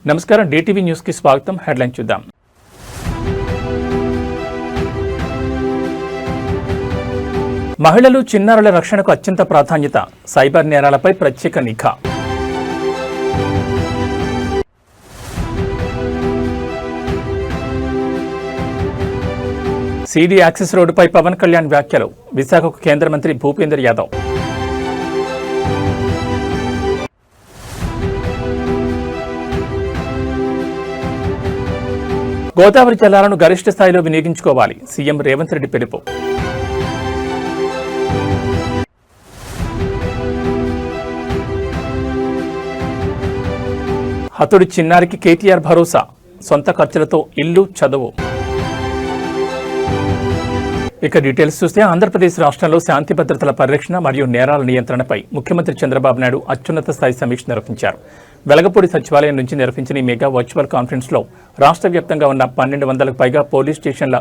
నమస్కారం DTV news కి స్వాగతం. హెడ్లైన్ చూద్దాం. మహిళలు చిన్నారుల రక్షణకు అత్యంత ప్రాధాన్యత, సైబర్ నేరాలపై ప్రత్యేక నిఘా. సిడి యాక్సెస్ రోడ్డుపై పవన్ కళ్యాణ్ వ్యాఖ్యలు, విశాఖకు కేంద్ర మంత్రి భూపేందర్ యాదవ్. గోదావరి జలాలను గరిష్ట స్థాయిలో వినియోగించుకోవాలి, సీఎం రేవంత్ రెడ్డి పిలుపు. హతుడి చిన్నారికి కేటీఆర్ భరోసా, సొంత ఖర్చులతో ఇల్లు, చదువు. ఇక డీటెయిల్స్ చూస్తే ఆంధ్రప్రదేశ్ రాష్ట్రంలో శాంతి భద్రతల పరిరక్షణ మరియు నేరాల నియంత్రణపై ముఖ్యమంత్రి చంద్రబాబు నాయుడు అత్యున్నత స్థాయి సమీక్ష నిర్వహించారు. వెలగపూడి సచివాలయం నుంచి నిర్వహించిన ఈ మెగా వర్చువల్ కాన్ఫరెన్స్లో రాష్ట్ర వ్యాప్తంగా ఉన్న 1200కు పైగా పోలీస్ స్టేషన్ల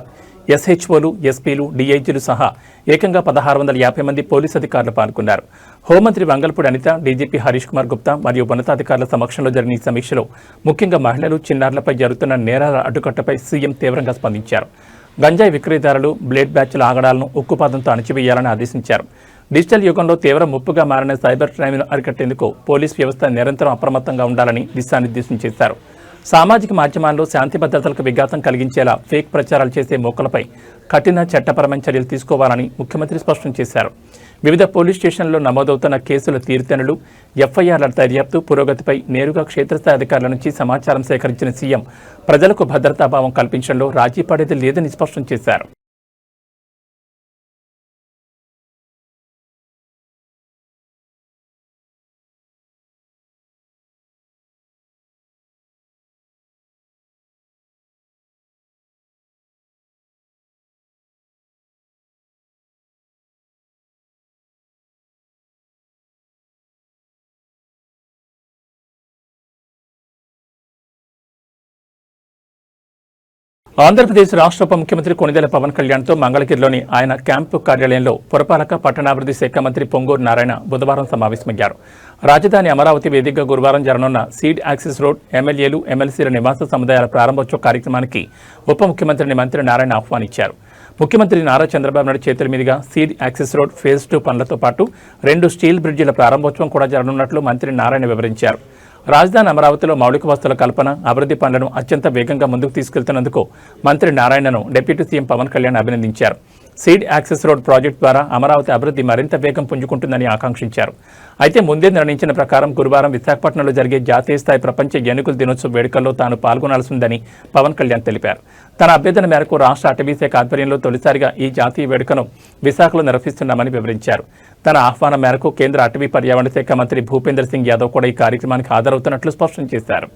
ఎస్హెచ్ఓలు, ఎస్పీలు, డీఐజీలు సహా ఏకంగా 1650 మంది పోలీసు అధికారులు పాల్గొన్నారు. హోంమంత్రి వంగల్పూడి అనిత, డీజీపీ హరీష్ కుమార్ గుప్తా మరియు ఉన్నతాధికారుల సమక్షంలో జరిగిన ఈ సమీక్షలో ముఖ్యంగా మహిళలు, చిన్నారులపై జరుగుతున్న నేరాల అడ్డుకట్టపై సీఎం తీవ్రంగా స్పందించారు. గంజాయి విక్రయదారులు, బ్లేడ్ బ్యాచ్ల ఆగడాలను ఉక్కుపాదంతో అణచివేయాలని ఆదేశించారు. డిజిటల్ యుగంలో తీవ్ర ముప్పుగా మారిన సైబర్ క్రైమ్ను అరికట్టేందుకు పోలీస్ వ్యవస్థ నిరంతరం అప్రమత్తంగా ఉండాలని దిశానిర్దేశం చేశారు. సామాజిక మాధ్యమాల్లో శాంతి భద్రతలకు విఘాతం కలిగించేలా ఫేక్ ప్రచారాలు చేసే మోకలపై కఠిన చట్టపరమైన చర్యలు తీసుకోవాలని ముఖ్యమంత్రి స్పష్టం చేశారు. వివిధ పోలీస్ స్టేషన్లలో నమోదవుతున్న కేసుల తీరుతెన్నులు, ఎఫ్ఐఆర్ల దర్యాప్తు పురోగతిపై నేరుగా క్షేత్రస్థాయి అధికారుల నుంచి సమాచారం సేకరించిన సీఎం ప్రజలకు భద్రతాభావం కల్పించడంలో రాజీ పడేది లేదని స్పష్టం చేశారు. ఆంధ్రప్రదేశ్ రాష్ట్ర ఉప ముఖ్యమంత్రి కొణిదెల పవన్ కళ్యాణ్తో మంగళగిరిలోని ఆయన క్యాంపు కార్యాలయంలో పురపాలక పట్టణాభివృద్ధి శాఖ మంత్రి పొంగూరు నారాయణ బుధవారం సమావేశమయ్యారు. రాజధాని అమరావతి వేదికగా గురువారం జరగనున్న సీడ్ యాక్సెస్ రోడ్, ఎమ్మెల్యేలు, ఎమ్మెల్సీల నివాస సముదాయాల ప్రారంభోత్సవ కార్యక్రమానికి ఉప ముఖ్యమంత్రిని మంత్రి నారాయణ ఆహ్వానించారు. ముఖ్యమంత్రి నారా చంద్రబాబు నాయుడు చేతుల మీదుగా సీడ్ యాక్సెస్ రోడ్ ఫేజ్ 2 పనులతో పాటు 2 స్టీల్ బ్రిడ్జిల ప్రారంభోత్సవం కూడా జరగనున్నట్లు మంత్రి నారాయణ వివరించారు. రాజధాని అమరావతిలో మౌలిక వసతుల కల్పన, అభివృద్ధి పనులను అత్యంత వేగంగా ముందుకు తీసుకెళ్తున్నందుకు మంత్రి నారాయణను డిప్యూటీ సీఎం పవన్ కళ్యాణ్ అభినందించారు. సీడ్ యాక్సెస్ రోడ్ ప్రాజెక్టు ద్వారా అమరావతి అభివృద్ధి మరింత వేగం పుంజుకుంటుందని ఆకాంక్షించారు. అయితే ముందే నిర్ణయించిన ప్రకారం గురువారం విశాఖపట్నంలో జరిగే జాతీయ స్థాయి ప్రపంచ ఏనుగుల దినోత్సవ వేడుకల్లో తాను పాల్గొనాల్సి ఉందని పవన్ కళ్యాణ్ తెలిపారు. తన అభ్యర్థన మేరకు రాష్ట్ర అటవీ శాఖ ఆధ్వర్యంలో తొలిసారిగా ఈ జాతీయ వేడుకను విశాఖలో నిర్వహిస్తున్నామని వివరించారు. తన ఆహ్వానం మేరకు కేంద్ర అటవీ పర్యావరణ శాఖ మంత్రి భూపేందర్ సింగ్ యాదవ్ కూడా ఈ కార్యక్రమానికి హాజరవుతున్నట్లు స్పష్టం చేశారు.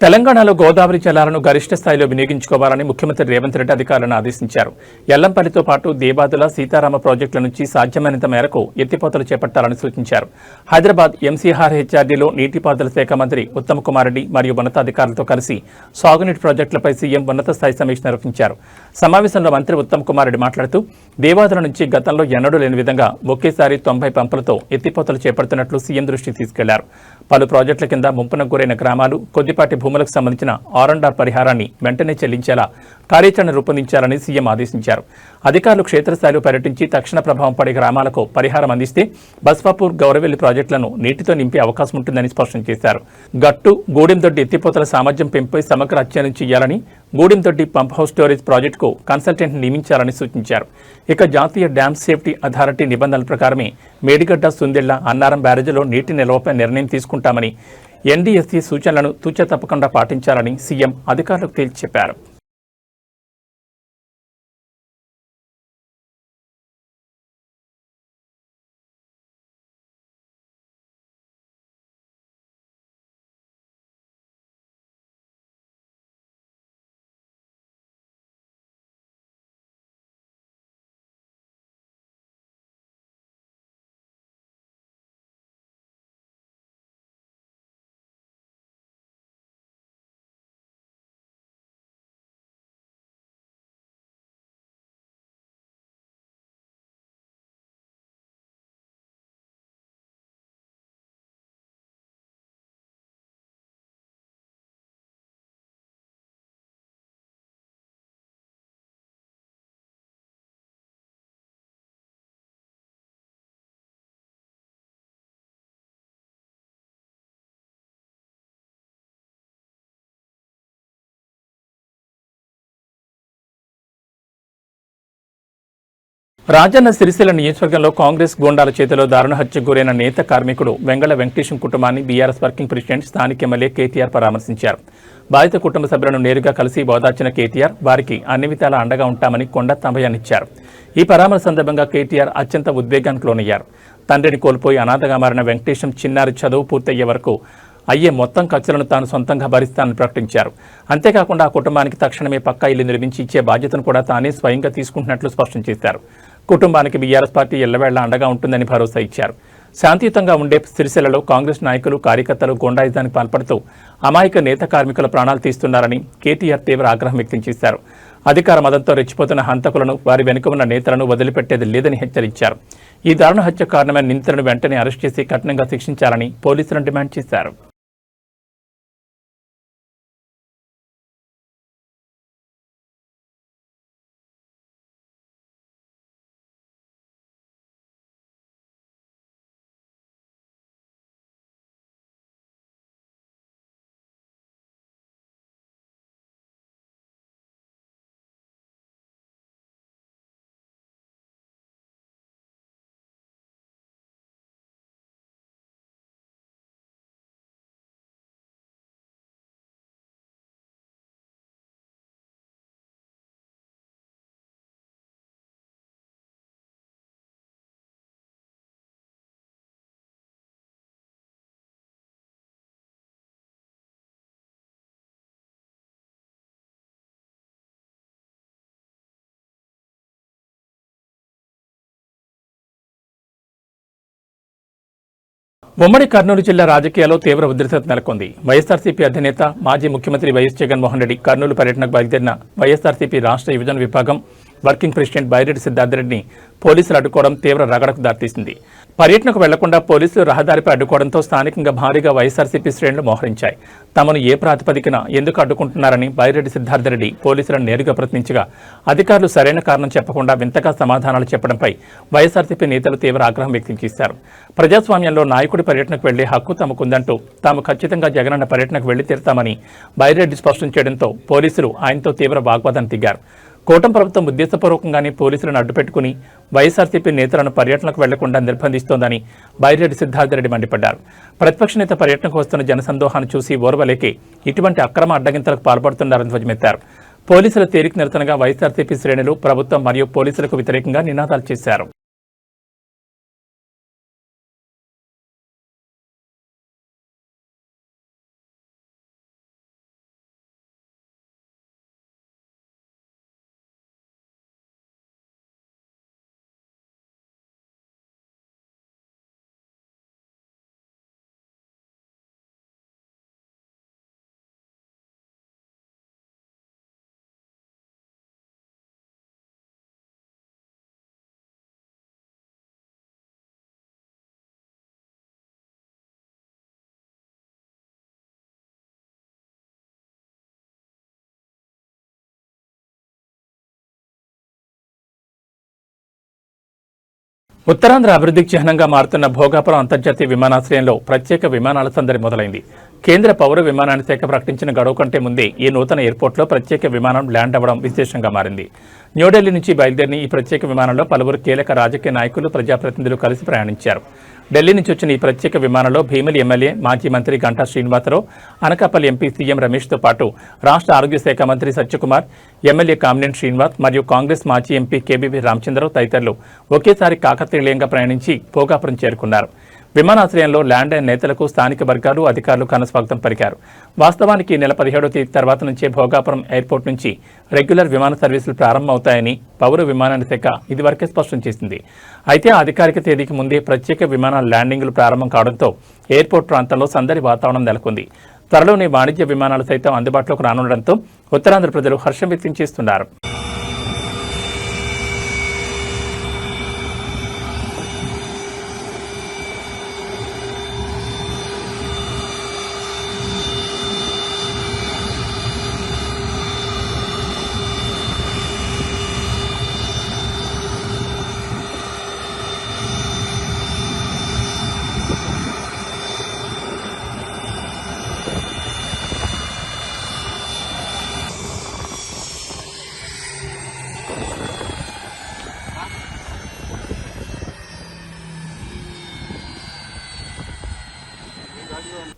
తెలంగాణలో గోదావరి జలాలను గరిష్ట స్థాయిలో వినియోగించుకోవాలని ముఖ్యమంత్రి రేవంత్ రెడ్డి అధికారులను ఆదేశించారు. ఎల్లంపల్లితో పాటు దేవాదుల, సీతారామ ప్రాజెక్టుల నుంచి సాధ్యమైనంత మేరకు ఎత్తిపోతలు చేపట్టాలని సూచించారు. హైదరాబాద్ ఎంసీఆర్ హెచ్ఆర్డీలో నీటిపారుదల శాఖ మంత్రి ఉత్తమ్ కుమార్ రెడ్డి మరియు ఉన్నతాధికారులతో కలిసి సాగునీటి ప్రాజెక్టులపై సీఎం ఉన్నత స్థాయి సమీక్ష నిర్వహించారు. సమావేశంలో మంత్రి ఉత్తమ్ కుమార్ రెడ్డి మాట్లాడుతూ దేవాదుల నుంచి గతంలో ఎన్నడూ లేని విధంగా ఒకేసారి 90 పంపులతో ఎత్తిపోతలు చేపడుతున్నట్లు సీఎం దృష్టికి తీసుకెళ్లారు. పలు ప్రాజెక్టుల కింద ముంపునకు గురైన గ్రామాలు, కొద్దిపాటి భూములకు సంబంధించిన ఆర్&ఆర్ పరిహారాన్ని వెంటనే చెల్లించేలా కార్యాచరణ రూపొందించాలని సీఎం ఆదేశించారు. అధికారులు క్షేత్రస్థాయిలో పర్యటించి తక్షణ ప్రభావం పడే గ్రామాలకు పరిహారం అందిస్తే బస్వాపూర్, గౌరవెల్లి ప్రాజెక్టులను నీటితో నింపే అవకాశం ఉంటుందని స్పష్టం చేశారు. గట్టు, గూడెందొడ్డి ఎత్తిపోతల సామర్థ్యం పెంపుపై సమగ్ర అధ్యయనం చేయాలని, గూడెందొడ్డి పంప్ హౌస్ స్టోరేజ్ ప్రాజెక్టుకు కన్సల్టెంట్ నియమించాలని సూచించారు. ఇక జాతీయ డ్యామ్ సేఫ్టీ అథారిటీ నిబంధనల ప్రకారమే మేడిగడ్డ, సుందిళ్ల, అన్నారం బ్యారేజీలో నీటి నిల్వపై నిర్ణయం తీసుకుంటామని, ఎన్డీఎస్సీ సూచనలను తూచా తప్పకుండా పాటించాలని సీఎం అధికారులకు తేల్చి చెప్పారు. రాజన్న సిరిసిల్ల నియోజకవర్గంలో కాంగ్రెస్ గూండాల చేతిలో దారుణ హత్యకు గురైన నేత కార్మికుడు వెంగళ వెంకటేశం కుటుంబాన్ని బీఆర్ఎస్ వర్కింగ్ ప్రెసిడెంట్ స్థానిక ఎమ్మెల్యే కేటీఆర్ పరామర్శించారు. బాధిత కుటుంబ సభ్యులను నేరుగా కలిసి ఓదార్చిన కేటీఆర్ వారికి అన్ని విధాలా అండగా ఉంటామని కొండ తంబయాన్నిచ్చారు. ఈ పరామర్శ సందర్భంగా కేటీఆర్ అత్యంత ఉద్వేగానికి లోనయ్యారు. తండ్రిని కోల్పోయి అనాథగా మారిన వెంకటేశం చిన్నారి చదువు పూర్తయ్యే వరకు అయ్యే మొత్తం ఖర్చులను తాను సొంతంగా భరిస్తానని ప్రకటించారు. అంతేకాకుండా ఆ కుటుంబానికి తక్షణమే పక్కా ఇల్లు నిర్మించి ఇచ్చే బాధ్యతను కూడా తానే స్వయంగా తీసుకుంటున్నట్లు స్పష్టం చేశారు. కుటుంబానికి బీఆర్ఎస్ పార్టీ ఎల్లవేళ్లా అండగా ఉంటుందని భరోసా ఇచ్చారు. శాంతియుతంగా ఉండే సిరిసిల్లలో కాంగ్రెస్ నాయకులు కార్యకర్తలు గూండాయిజానికి పాల్పడుతూ అమాయక నేత కార్మికుల ప్రాణాలు తీస్తున్నారని కేటీఆర్ తీవ్ర ఆగ్రహం వ్యక్తం చేశారు. అధికార మదంతో రెచ్చిపోతున్న హంతకులను వారి వెనుక ఉన్న నేతలను వదిలిపెట్టేది లేదని హెచ్చరించారు. ఈ దారుణ హత్య కారణమైన నిందితులను వెంటనే అరెస్ట్ చేసి కఠినంగా శిక్షించాలని పోలీసులను డిమాండ్ చేశారు. ఉమ్మడి కర్నూలు జిల్లా రాజకీయాల్లో తీవ్ర ఉద్రిక్తత నెలకొంది. వైఎస్ఆర్సీపీ అధినేత మాజీ ముఖ్యమంత్రి వైఎస్ జగన్మోహన్ రెడ్డి కర్నూలు పర్యటనకు బయలుదేరిన వైఎస్ఆర్సీపీ రాష్ట్ర యువజన విభాగం వర్కింగ్ ప్రెసిడెంట్ బైరెడ్డి సిద్ధార్థరెడ్డిని పోలీసులు అడ్డుకోవడం తీవ్ర రగడకు దారితీసింది. పర్యటనకు వెళ్లకుండా పోలీసులు రహదారిపై అడ్డుకోవడంతో స్థానికంగా భారీగా వైఎస్ఆర్సీపీ శ్రేణులు మోహరించాయి. తమను ఏ ప్రాతిపదికన ఎందుకు అడ్డుకుంటున్నారని బైరెడ్డి సిద్ధార్థరెడ్డి పోలీసులను నేరుగా ప్రశ్నించగా అధికారులు సరైన కారణం చెప్పకుండా వింతగా సమాధానాలు చెప్పడంపై వైఎస్ఆర్సీపీ నేతలు తీవ్ర ఆగ్రహం వ్యక్తం చేశారు. ప్రజాస్వామ్యంలో నాయకుడి పర్యటనకు వెళ్లే హక్కు తమకుందంటూ తాము ఖచ్చితంగా జగనన్న పర్యటనకు వెళ్లి తీరుతామని బైరెడ్డి స్పష్టం చేయడంతో పోలీసులు ఆయనతో తీవ్ర వాగ్వాదానికి దిగారు. కూటమి ప్రభుత్వం ఉద్దేశపూర్వకంగానే పోలీసులను అడ్డుపెట్టుకుని వైఎస్ఆర్సీపీ నేతలను పర్యటనకు వెళ్లకుండా నిర్బంధిస్తోందని బైరెడ్డి సిద్ధార్థరెడ్డి మండిపడ్డారు. ప్రతిపక్ష నేత పర్యటనకు వస్తున్న జనసందోహాన్ని చూసి ఓర్వలేకే ఇటువంటి అక్రమ అడ్డగింతలకు పాల్పడుతున్నారని ధ్వజమెత్తారు. పోలీసుల తేలిక నిరసనగా వైఎస్ఆర్సీపీ శ్రేణులు ప్రభుత్వం మరియు పోలీసులకు వ్యతిరేకంగా నినాదాలు చేశారు. ఉత్తరాంధ్ర అభివృద్ధికి చిహ్నంగా మారుతున్న భోగాపురం అంతర్జాతీయ విమానాశ్రయంలో ప్రత్యేక విమానాల సందడి మొదలైంది. కేంద్ర పౌర విమానయాన శాఖ ప్రకటించిన గడువు కంటే ముందే ఈ నూతన ఎయిర్పోర్ట్లో ప్రత్యేక విమానం ల్యాండ్ అవ్వడం విశేషంగా మారింది. న్యూఢిల్లీ నుంచి బయలుదేరిన ఈ ప్రత్యేక విమానంలో పలువురు కీలక రాజకీయ నాయకులు, ప్రజాప్రతినిధులు కలిసి ప్రయాణించారు. ఢిల్లీ నుంచి వచ్చిన ఈ ప్రత్యేక విమానంలో భీమిలి ఎమ్మెల్యే, మాజీ మంత్రి గంటా శ్రీనివాసరావు, అనకాపల్లి ఎంపీ సీఎం రమేష్తో పాటు రాష్ట్ర ఆరోగ్య శాఖ మంత్రి సత్యకుమార్, ఎమ్మెల్యే కామినేని శ్రీనివాస్ మరియు కాంగ్రెస్ మాజీ ఎంపీ కేబీవీ రామచంద్రరావు తదితరులు ఒకేసారి కాకతీయంగా ప్రయాణించి భోగాపురం చేరుకున్నారు. విమానాశ్రయంలో ల్యాండ్ అయిన నేతలకు స్థానిక వర్గాలు, అధికారులు ఘనస్వాగతం పలికారు. వాస్తవానికి ఈ నెల 17వ తేదీ తర్వాత నుంచే భోగాపురం ఎయిర్పోర్ట్ నుంచి రెగ్యులర్ విమాన సర్వీసులు ప్రారంభమవుతాయని పౌర విమానయాన శాఖ ఇదివరకే స్పష్టం చేసింది. అయితే ఆ అధికారిక తేదీకి ముందే ప్రత్యేక విమానాల ల్యాండింగ్లు ప్రారంభం కావడంతో ఎయిర్పోర్ట్ ప్రాంతంలో సందడి వాతావరణం నెలకొంది. త్వరలోనే వాణిజ్య విమానాలు సైతం అందుబాటులోకి రానుండడంతో ఉత్తరాంధ్ర ప్రజలు హర్షం వ్యక్తం చేస్తున్నారు.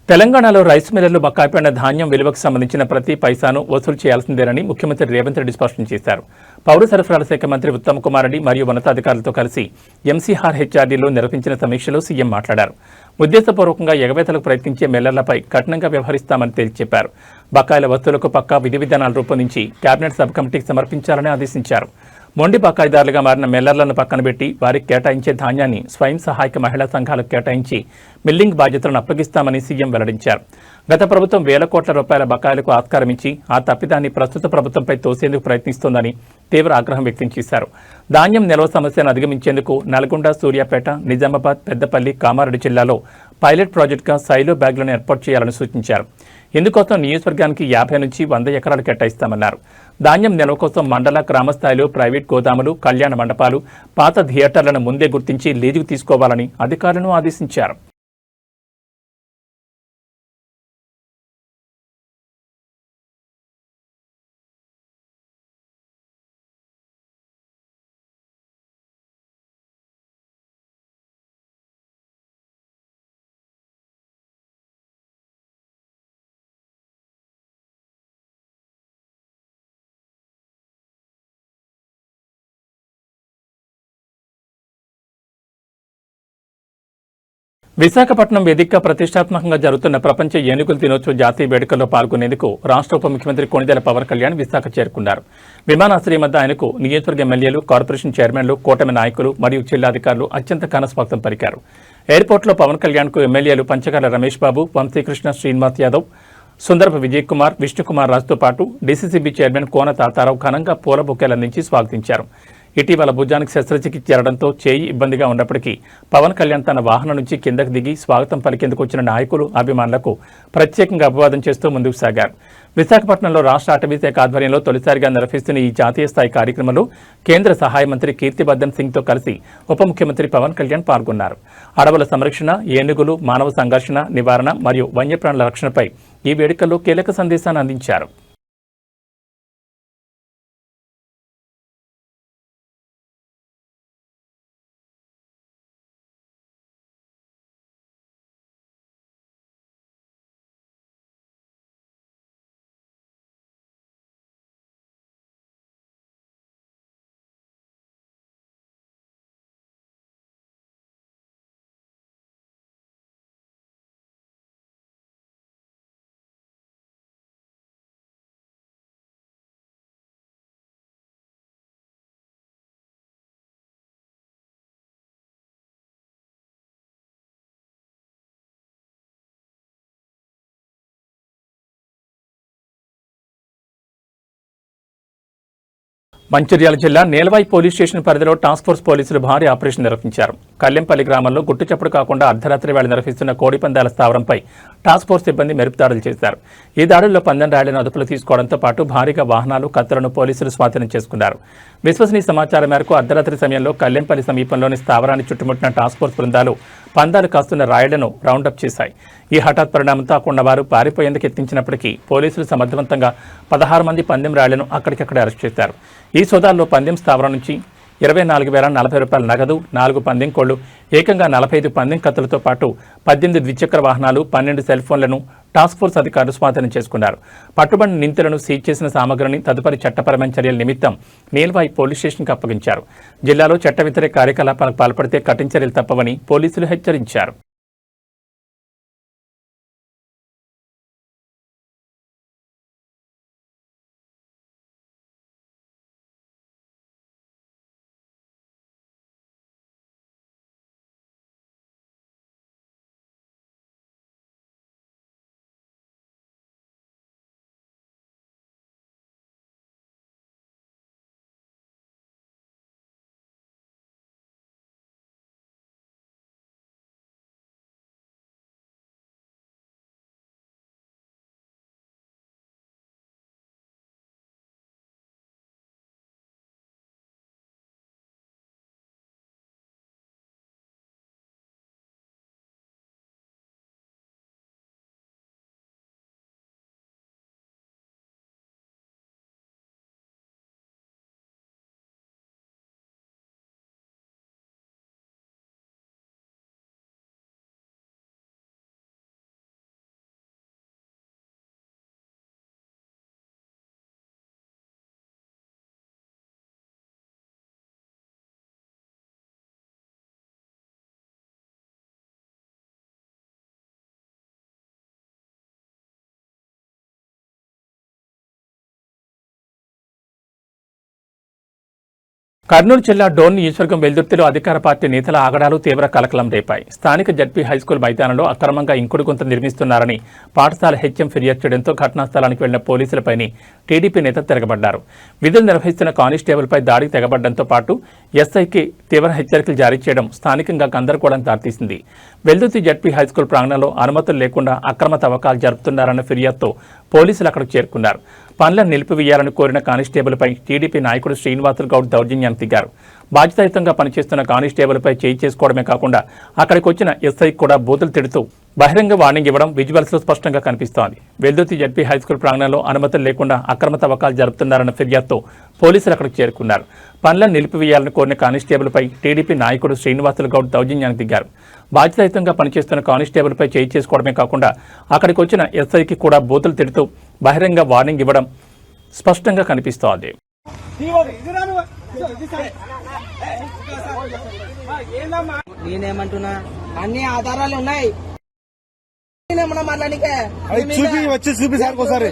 తెలంగాణలో రైస్ మిల్లర్లు బకాయి పడిన ధాన్యం విలువకు సంబంధించిన ప్రతి పైసాను వసూలు చేయాల్సిందేనని ముఖ్యమంత్రి రేవంత్ రెడ్డి స్పష్టం చేశారు. పౌర సరఫరాల శాఖ మంత్రి ఉత్తమ్ కుమార్ రెడ్డి మరియు ఉన్నతాధికారులతో కలిసి ఎంసీఆర్ హెచ్ఆర్డీలో నిర్వహించిన సమీక్షలో సీఎం మాట్లాడారు. ఉద్దేశపూర్వకంగా ఎగవేతలకు ప్రయత్నించే మిల్లర్లపై కఠినంగా వ్యవహరిస్తామని తేల్చి చెప్పారు. బకాయిల వసూలుకు పక్కా విధి విధానాలు రూపొందించి కేబినెట్ సబ్ కమిటీకి సమర్పించాలని ఆదేశించారు. మొండి బకాయిదారులుగా మారిన మిల్లర్లను పక్కన పెట్టి వారికి కేటాయించే ధాన్యాన్ని స్వయం సహాయక మహిళా సంఘాలకు కేటాయించి మిల్లింగ్ బాధ్యతలను అప్పగిస్తామని సీఎం వెల్లడించారు. గత ప్రభుత్వం వేల కోట్ల రూపాయల బకాయిలకు ఆస్కారమించి ఆ తప్పిదాన్ని ప్రస్తుత ప్రభుత్వంపై తోసేందుకు ప్రయత్నిస్తోందని తీవ్ర ఆగ్రహం వ్యక్తం చేశారు. ధాన్యం నిల్వ సమస్యను అధిగమించేందుకు నల్గొండ, సూర్యాపేట, నిజామాబాద్, పెద్దపల్లి, కామారెడ్డి జిల్లాలో పైలట్ ప్రాజెక్టుగా సైలో బ్యాగ్లను ఏర్పాటు చేయాలని సూచించారు. ఇందుకోసం నియోజకవర్గానికి 50 నుంచి 100 ఎకరాలు కేటాయిస్తామన్నారు. ధాన్యం నిల్వ కోసం మండల, గ్రామ స్థాయిలో ప్రైవేట్ గోదాములు, కళ్యాణ మండపాలు, పాత థియేటర్లను ముందే గుర్తించి లీజుకు తీసుకోవాలని అధికారులను ఆదేశించారు. విశాఖపట్నం వేదికగా ప్రతిష్టాత్మకంగా జరుగుతున్న ప్రపంచ ఏనుగుల దినోత్సవ జాతీయ వేడుకల్లో పాల్గొనేందుకు రాష్ట్ర ఉప ముఖ్యమంత్రి కొణిదెల పవన్ కళ్యాణ్ విశాఖ చేరుకున్నారు. విమానాశ్రయం వద్ద ఆయనకు నియోజకవర్గ ఎమ్మెల్యేలు, కార్పొరేషన్ చైర్మన్లు, కూటమి నాయకులు మరియు జిల్లాధికారులు అత్యంత ఘనస్వాగతం పలికారు. ఎయిర్పోర్టులో పవన్ కళ్యాణ్కు ఎమ్మెల్యేలు పంచకాల రమేష్ బాబు, వంశీకృష్ణ, శ్రీనివాస్ యాదవ్, సుందరపు విజయ్ కుమార్, విష్ణుకుమార్ రాజుతో పాటు డీసీసీబీ చైర్మన్ కోన తాతారావు ఘనంగా పూల బొకేలందించి స్వాగతించారు. ఇటీవల భుజానికి శస్త్రచికిత్స జరగడంతో చేయి ఇబ్బందిగా ఉన్నప్పటికీ పవన్ కళ్యాణ్ తన వాహనం నుంచి కిందకు దిగి స్వాగతం పలికేందుకు వచ్చిన నాయకులు, అభిమానులకు ప్రత్యేకంగా అభివాదం చేస్తూ ముందుకు సాగారు. విశాఖపట్నంలో రాష్ట్ర అటవీ శాఖ ఆధ్వర్యంలో తొలిసారిగా నిర్వహిస్తున్న ఈ జాతీయ స్థాయి కార్యక్రమంలో కేంద్ర సహాయ మంత్రి కీర్తివర్ధన్ సింగ్తో కలిసి ఉప ముఖ్యమంత్రి పవన్ కళ్యాణ్ పాల్గొన్నారు. అడవుల సంరక్షణ, ఏనుగులు, మానవ సంఘర్షణ నివారణ మరియు వన్యప్రాణుల రక్షణపై ఈ వేడుకల్లో కీలక సందేశాన్ని అందించారు. మంచిర్యాల జిల్లా నేలవాయి పోలీస్ స్టేషన్ పరిధిలో టాస్క్ ఫోర్స్ పోలీసులు భారీ ఆపరేషన్ నిర్వహించారు. కల్లెంపల్లి గ్రామంలో గుట్టుచప్పుడు కాకుండా అర్ధరాత్రి వేళ నిర్వహిస్తున్న కోడిపందాల స్థావరంపై టాస్క్ ఫోర్స్ సిబ్బంది మెరుపు దాడులు చేశారు. ఈ దాడుల్లో 12 రాళ్లను అదుపులో తీసుకోవడంతో పాటు భారీగా వాహనాలు, కత్తులను పోలీసులు స్వాధీనం చేసుకున్నారు. విశ్వసనీయ సమాచారం మేరకు అర్ధరాత్రి సమయంలో కల్లెంపల్లి సమీపంలోని స్థావరాన్ని చుట్టుముట్టిన టాస్క్ ఫోర్స్ బృందాలు పందాలు కాస్తున్న రాయుళ్లను రౌండప్ చేశాయి. ఈ హఠాత్ పరిణామంతో అక్కడున్న వారు పారిపోయేందుకు యత్నించినప్పటికీ పోలీసులు సమర్థవంతంగా 16 మంది పందెం రాయుళ్లను అక్కడికక్కడే అరెస్ట్ చేశారు. ఈ సోదాల్లో పందెం స్థావరం నుంచి 24,040 రూపాయల నగదు, 4 పందెం కోళ్లు, ఏకంగా 45 పందెం కత్తులతో పాటు 18 ద్విచక్ర వాహనాలు, 12 సెల్ ఫోన్లను టాస్క్ ఫోర్స్ అధికారులు స్వాధీనం చేసుకున్నారు. పట్టుబడిన నిందితులను సీజ్ చేసిన సామగ్రిని తదుపరి చట్టపరమైన చర్యల నిమిత్తం నీల్వాయి పోలీస్ స్టేషన్కి అప్పగించారు. జిల్లాలో చట్ట వ్యతిరేక కార్యకలాపాలకు పాల్పడితే కఠిన చర్యలు తప్పవని పోలీసులు హెచ్చరించారు. కర్నూలు జిల్లా డోన్ నియోజకవర్గం వెల్దుర్తిలో అధికార పార్టీ నేతల ఆగడాలు తీవ్ర కలకలం రేపాయి. స్థానిక జడ్పీ హైస్కూల్ మైదానంలో అక్రమంగా ఇంకుడు గుంత నిర్మిస్తున్నారని పాఠశాల హెచ్ఎం ఫిర్యాదు చేయడంతో ఘటనా స్థలానికి వెళ్లిన పోలీసులపైనే టీడీపీ నేత తిరగబడ్డారు. విధులు నిర్వహిస్తున్న కానిస్టేబుల్పై దాడికి తెగబడ్డంతో పాటు ఎస్ఐకి తీవ్ర హెచ్చరికలు జారీ చేయడం స్థానికంగా గందరగోళానికి దారితీసింది. వెల్దుర్తి జడ్పీ హైస్కూల్ ప్రాంగణంలో అనుమతులు లేకుండా అక్రమ తవ్వకాలు జరుపుతున్నారన్న ఫిర్యాదుతో పోలీసులు అక్కడికి చేరుకున్నారు. పనులను నిలిపివేయాలని కోరిన కానిస్టేబుల్పై టీడీపీ నాయకుడు శ్రీనివాసులు గౌడ్ దౌర్జన్యానికి దిగారు. బాధ్యతాయుతంగా పనిచేస్తున్న కానిస్టేబుల్పై చేయి చేసుకోవడమే కాకుండా అక్కడికి వచ్చిన ఎస్ఐ కూడా బూతులు తిడుతూ బహిరంగ వార్నింగ్ ఇవ్వడం విజువల్స్ లో స్పష్టంగా కనిపిస్తోంది. వెల్దుర్తి జడ్పీ హైస్కూల్ ప్రాంగణంలో అనుమతులు లేకుండా అక్రమ తవ్వకాలు జరుపుతున్నారన్న ఫిర్యాదుతో పోలీసులు అక్కడికి చేరుకున్నారు. పనులను నిలిపివేయాలని కోరిన కానిస్టేబుల్పై టీడీపీ నాయకుడు శ్రీనివాసులు గౌడ్ దౌర్జన్యానికి దిగారు. బాధ్యతాయుతంగా పనిచేస్తున్న కానిస్టేబుల్పై చేయి చేసుకోవడమే కాకుండా అక్కడికి వచ్చిన ఎస్ఐకి కూడా బూతులు తిడుతూ బహిరంగ వార్నింగ్ ఇవ్వడం స్పష్టంగా కనిపిస్తోంది. నేనేమంటున్నా అన్ని ఆధారాలు ఉన్నాయి.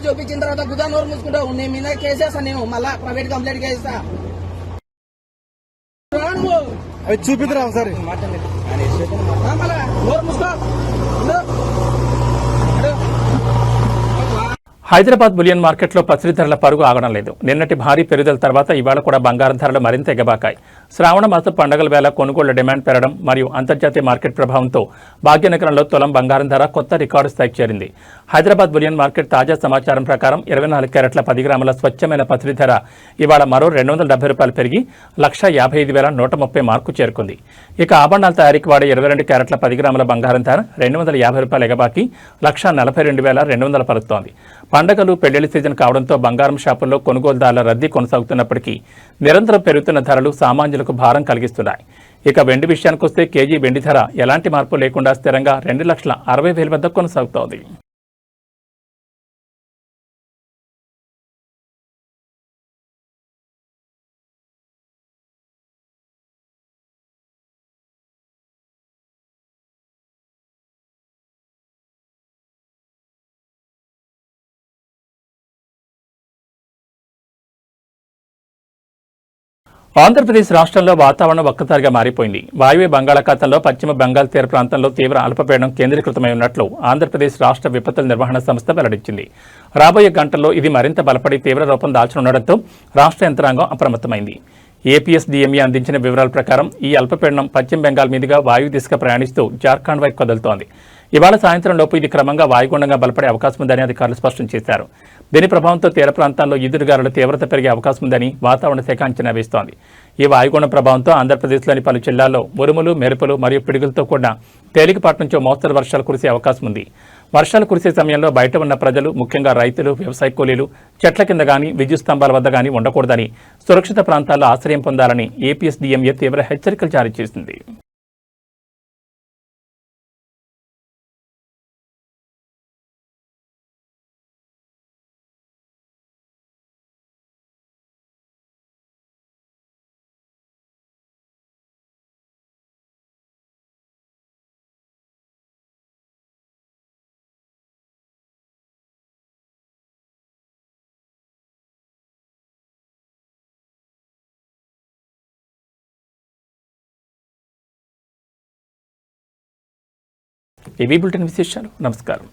చూపించిన తర్వాత గుదా నోరు మూసుకుంటావు. నేను మీద కేసేస్తా, నేను మళ్ళా ప్రైవేట్ కంప్లైంట్ కేస్తా. అవి చూపిద్దురా ఒకసారి మళ్ళా నోరు మూసుకో. హైదరాబాద్ బులియన్ మార్కెట్లో పసిడి ధరల పరుగు ఆగడం లేదు. నిన్నటి భారీ పెరుగుదల తర్వాత ఇవాళ కూడా బంగారం ధరలు మరింత ఎగబాకాయి. శ్రావణ మాస పండుగల వేళ కొనుగోళ్ల డిమాండ్ పెరగడం మరియు అంతర్జాతీయ మార్కెట్ ప్రభావంతో భాగ్యనగరంలో తులం బంగారం ధర కొత్త రికార్డు స్థాయికి చేరింది. హైదరాబాద్ బులియన్ మార్కెట్ తాజా సమాచారం ప్రకారం 24 క్యారెట్ల 10 గ్రాముల స్వచ్ఛమైన పసిడి ధర ఇవాళ మరో ₹270 పెరిగి 1,55,130 మార్కు చేరుకుంది. ఇక ఆభరణాల తయారీకి వాడే 22 క్యారెట్ల 10 గ్రాముల బంగారం ధర ₹250 ఎగబాకి 1,42,200 పలుకుతోంది. పండగలు పెళ్లిళ్ల సీజన్ కావడంతో బంగారం షాపుల్లో కొనుగోలుదారుల రద్దీ కొనసాగుతున్నప్పటికీ నిరంతరం పెరుగుతున్న ధరలు సామాన్యులకు భారం కలిగిస్తున్నాయి. ఇక వెండి విషయానికొస్తే కేజీ వెండి ధర ఎలాంటి మార్పు లేకుండా స్థిరంగా 2,60,000 వద్ద కొనసాగుతోంది. ఆంధ్రప్రదేశ్ రాష్ట్రంలో వాతావరణం ఒక్కసారిగా మారిపోయింది. వాయువ్య బంగాళాఖాతంలో పశ్చిమ బెంగాల్ తీర ప్రాంతంలో తీవ్ర అల్పపీడనం కేంద్రీకృతమై ఉన్నట్లు ఆంధ్రప్రదేశ్ రాష్ట్ర విపత్తుల నిర్వహణ సంస్థ వెల్లడించింది. రాబోయే గంటల్లో ఇది మరింత బలపడి తీవ్ర రూపం దాల్చనుండటంతో రాష్ట్ర యంత్రాంగం అప్రమత్తమైంది. ఏపీఎస్డీఎంఈ అందించిన వివరాల ప్రకారం ఈ అల్పపీడనం పశ్చిమ బెంగాల్ మీదుగా వాయు దిశగా ప్రయాణిస్తూ జార్ఖండ్ వైపు కదులుతోంది. ఇవాళ సాయంత్రం లోపు ఇది క్రమంగా వాయుగుండంగా బలపడే అవకాశం ఉందని అధికారులు స్పష్టం చేశారు. దీని ప్రభావంతో తీర ప్రాంతాల్లో ఈదురుగాలుల తీవ్రత పెరిగే అవకాశం ఉందని వాతావరణ శాఖ అంచనా వేస్తోంది. ఈ వాయుగుండం ప్రభావంతో ఆంధ్రప్రదేశ్లోని పలు జిల్లాల్లో ఉరుములు, మెరుపులు మరియు పిడుగులతో కూడిన తేలికపాటి నుంచి మోస్తరు వర్షాలు కురిసే అవకాశం ఉంది. వర్షాలు కురిసే సమయంలో బయట ఉన్న ప్రజలు, ముఖ్యంగా రైతులు, వ్యవసాయ కూలీలు చెట్ల కింద గానీ విద్యుత్ స్తంభాల వద్ద గానీ ఉండకూడదని, సురక్షిత ప్రాంతాల్లో ఆశ్రయం పొందాలని ఏపీఎస్డీఎంఏ తీవ్ర హెచ్చరికలు జారీ చేసింది. ఏవీ బులెటిన్ విశేషాలు. నమస్కారం.